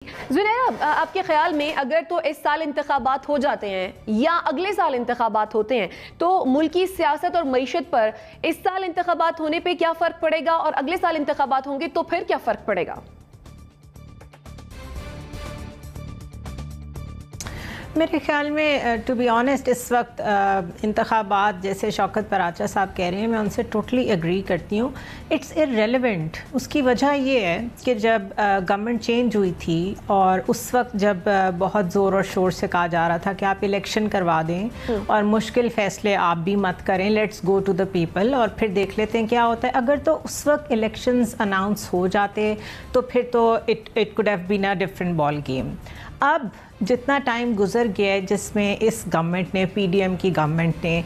زنیرہ، آپ کے خیال میں اگر تو اس سال انتخابات ہو جاتے ہیں یا اگلے سال انتخابات ہوتے ہیں تو ملکی سیاست اور معیشت پر اس سال انتخابات ہونے پہ کیا فرق پڑے گا اور اگلے سال انتخابات ہوں گے تو پھر کیا فرق پڑے گا؟ میرے خیال میں ٹو بی آنیسٹ اس وقت انتخابات جیسے شوکت پراچا صاحب کہہ رہے ہیں، میں ان سے ٹوٹلی ایگری کرتی ہوں. It's irrelevant. اس کی وجہ یہ ہے کہ جب گورنمنٹ چینج ہوئی تھی اور اس وقت جب بہت زور اور شور سے کہا جا رہا تھا کہ آپ الیکشن کروا دیں اور مشکل فیصلے آپ بھی مت کریں، let's go to the people اور پھر دیکھ لیتے ہیں کیا ہوتا ہے. اگر تو اس وقت الیکشنز اناؤنس ہو جاتے تو پھر تو it could have been a different ball game. اب جتنا ٹائم گزر گیا ہے جس میں اس گورنمنٹ نے پی ڈی ایم کی گورنمنٹ نے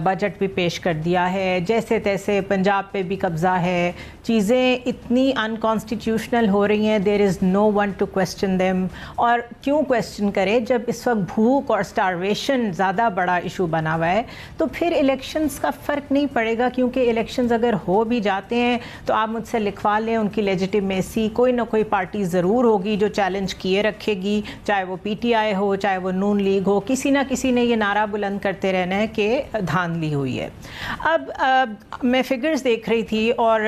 بجٹ بھی پیش کر دیا ہے، جیسے تیسے پنجاب پہ بھی قبضہ ہے، چیزیں اتنی انکانسٹیٹیوشنل ہو رہی ہیں، دیر از نو ون ٹو کویسچن دیم. اور کیوں کویسچن کرے جب اس وقت بھوک اور اسٹارویشن زیادہ بڑا ایشو بنا ہوا ہے. تو پھر الیکشنز کا فرق نہیں پڑے گا، کیونکہ الیکشنز اگر ہو بھی جاتے ہیں تو آپ مجھ سے لکھوا لیں ان کی لیجیٹیمیسی کوئی نہ کوئی پارٹی ضرور ہوگی جو چیلنج کیے رکھے گی، چاہے وہ پی ٹی آئی ہو چاہے وہ نون لیگ ہو. کسی نہ کسی نے یہ نعرہ بلند کرتے رہنا ہے کہ دھاندلی ہوئی ہے. اب میں فگرز دیکھ رہی تھی اور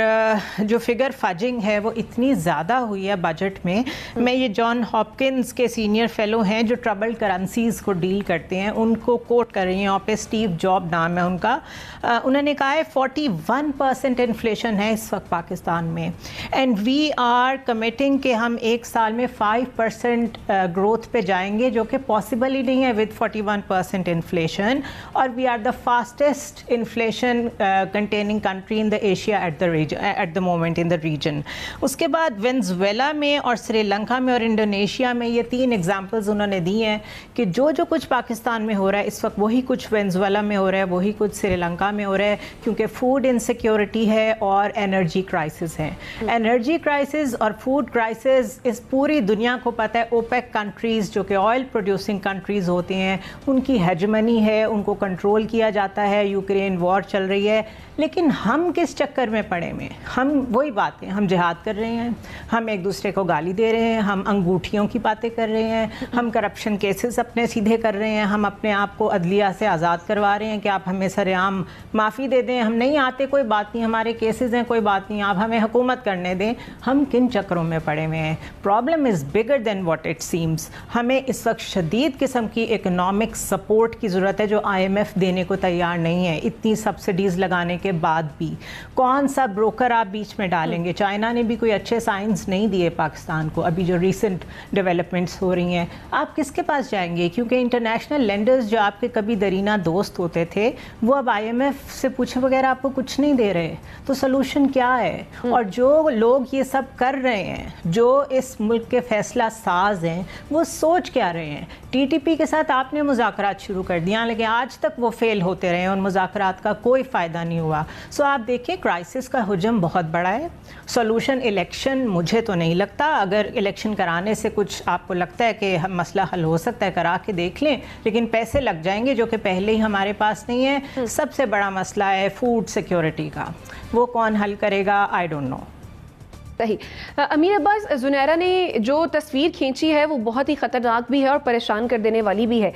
جو فگر فجنگ ہے وہ اتنی زیادہ ہوئی ہے بجٹ میں. میں یہ جان ہاپکنز کے سینئر فیلو ہیں جو ٹربلڈ کرنسیز کو ڈیل کرتے ہیں، ان کو کوٹ کر رہی ہیں. یہاں پہ اسٹیو جاب نام ہے ان کا. انہوں نے کہا ہے 41% انفلیشن ہے اس وقت پاکستان میں، اینڈ وی آر کمیٹنگ کہ ہم ایک سال میں 5% گروتھ پہ جائیں گے، جو کہ پاسبل ہی نہیں ہے ود 41% انفلیشن. اور we are the fastest inflation containing country in the Asia at the moment in the region. اس کے بعد وینزویلا میں اور سری لنکا میں اور انڈونیشیا میں یہ 3 ایگزامپلز انہوں نے دی ہیں کہ جو کچھ پاکستان میں ہو رہا ہے اس وقت وہی کچھ وینزویلا میں ہو رہا ہے، وہی کچھ سری لنکا میں ہو رہا ہے، کیونکہ فوڈ انسیکیورٹی ہے اور انرجی کرائسس ہے. انرجی کرائسس اور فوڈ کرائسس اس پوری دنیا کو پتہ ہے. اوپیک کنٹریز جو کہ آئل پروڈیوسنگ کنٹریز ہوتے ہیں ان کی ہیجمنی ہے، ان کو کنٹرول کیا جاتا ہے. یوکرین وار چل رہی ہے، لیکن ہم کس چکر میں پڑے ہوئے ہیں؟ ہم وہی باتیں، ہم جہاد کر رہے ہیں، ہم ایک دوسرے کو گالی دے رہے ہیں، ہم انگوٹھیوں کی باتیں کر رہے ہیں، ہم کرپشن کیسز اپنے سیدھے کر رہے ہیں، ہم اپنے آپ کو عدلیہ سے آزاد کروا رہے ہیں کہ آپ ہمیں سر عام معافی دے دیں، ہم نہیں آتے کوئی بات نہیں، ہمارے کیسز ہیں کوئی بات نہیں، آپ ہمیں حکومت کرنے دیں. ہم کن چکروں میں پڑے ہوئے ہیں؟ Problem is bigger than what it seems. ہمیں اس وقت شدید قسم کی اکنامک سپورٹ کی ضرورت ہے جو آئی ایم ایف دینے کو تیار نہیں ہے. اتنی سبسڈیز لگانے کے بعد بھی کون سا بروکر آپ بیچ میں ڈالیں گے؟ چائنا نے بھی کوئی اچھے سائنس نہیں دیے پاکستان کو. ابھی جو ریسنٹ ڈیولپمنٹس ہو رہی ہیں، آپ کس کے پاس جائیں گے؟ کیونکہ انٹرنیشنل لینڈرز جو آپ کے کبھی درینہ دوست ہوتے تھے وہ اب آئی ایم ایف سے پوچھے بغیر آپ کو کچھ نہیں دے رہے. تو سلوشن کیا ہے؟ اور جو لوگ یہ سب کر رہے ہیں، جو اس ملک کے فیصلہ ساز ہیں، وہ سوچ کیا رہے ہیں؟ ٹی ٹی پی کے ساتھ آپ نے مذاکرات شروع کر دیا، لیکن آج تک وہ فیل ہوتے رہے ہیں، ان مذاکرات کا کوئی فائدہ نہیں ہوا. سو آپ دیکھیں کرائسس کا حجم بہت بڑا ہے. سولوشن الیکشن مجھے تو نہیں لگتا. اگر الیکشن کرانے سے کچھ آپ کو لگتا ہے کہ مسئلہ حل ہو سکتا ہے، کرا کے دیکھ لیں، لیکن پیسے لگ جائیں گے جو کہ پہلے ہی ہمارے پاس نہیں ہے. سب سے بڑا مسئلہ ہے فوڈ سیکیورٹی کا، وہ کون حل کرے گا؟ I don't know. صحیح. امیر عباس، زنیرہ نے جو تصویر کھینچی ہے وہ بہت ہی خطرناک بھی ہے اور پریشان کر دینے والی بھی ہے.